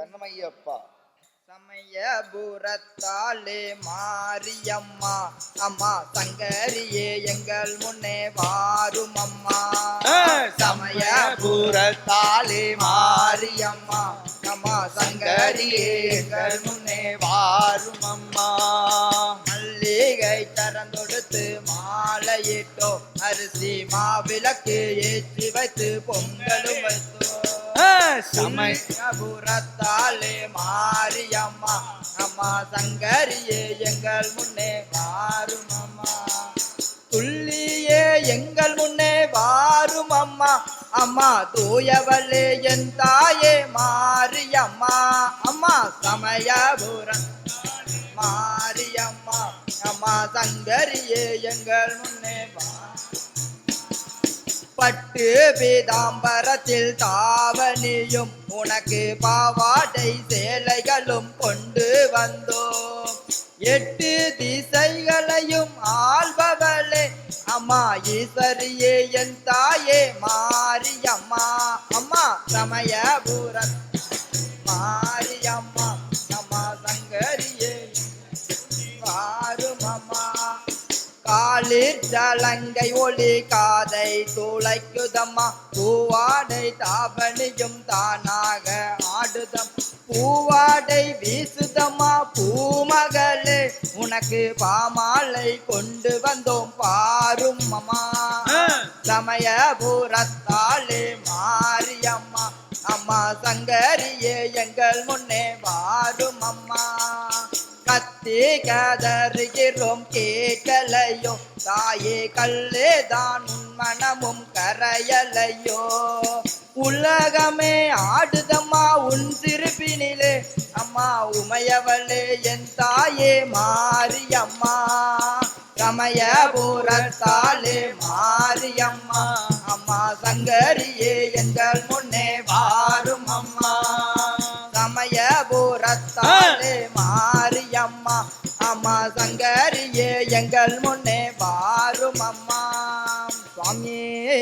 சன்னமையப்பா சமயபுரத்தாலே மாரியம்மா அம்மா சங்கரியே எங்கள் முன்னே வாரும் அம்மா. சமயபுரத்தாலே மாரியம்மா அம்மா சங்கரியே எங்கள் முன்னே வாரும் அம்மா. மல்லிகை தரந்தொடுத்து மாலையிட்டோ அரிசி மாவிளக்கு ஏற்றி வைத்து பொங்கலும் வைத்தோ. சமயபுரத்தாலே மாரியம்மா அம்மா சங்கரியே எங்கள் முன்னே வாரும் அம்மா. துள்ளியே எங்கள் முன்னே வாரும் அம்மா அம்மா தூயவளே என் தாயே மாரியம்மா அம்மா. சமயபுரம் மாரியம்மா அம்மா சங்கரியே எங்கள் முன்னே வா. பட்டு பீதாம்பரத்தில் தாவணியும் உனக்கு பாவாடை சேலைகளும் கொண்டு வந்தோம். 8 திசைகளையும் ஆள்பவளே அம்மா ஈஸ்வரியே என் தாயே மாரியம்மா அம்மா. சமயபுரம் மாரியம்மா அம்மா சங்கரியே வாரும் அம்மா. காலிற் சலங்கை ஒளி காதை துளைக்குதம்மா பூவாடை தாபணியும் தானாக ஆடுதம். பூவாடை வீசுதம்மா பூமகளே உனக்கு பாமாலை கொண்டு வந்தோம் பாரும் அம்மா. சமயபுரத்தாலே மாரியம்மா அம்மா சங்கரியே எங்கள் முன்னே வாரும் அம்மா. கத்தி கதறுகிறோம் கேட்கலையோ தாயே கல்லே தான் உன் மனமும் கரையலையோ. உலகமே ஆடுதம்மா உன் சிறுபினிலே அம்மா உமையவளே என் தாயே மாரியம்மா. சமயபுரத்தாலே மாரியம்மா அம்மா சங்கரியே எங்கள் முன்னே வாரும் அம்மா. சமயபுரத்தாலே மாரியம்மா அம்மா சங்கரியே எங்கள் முன்னே வாரும் அம்மா. சுவாமியே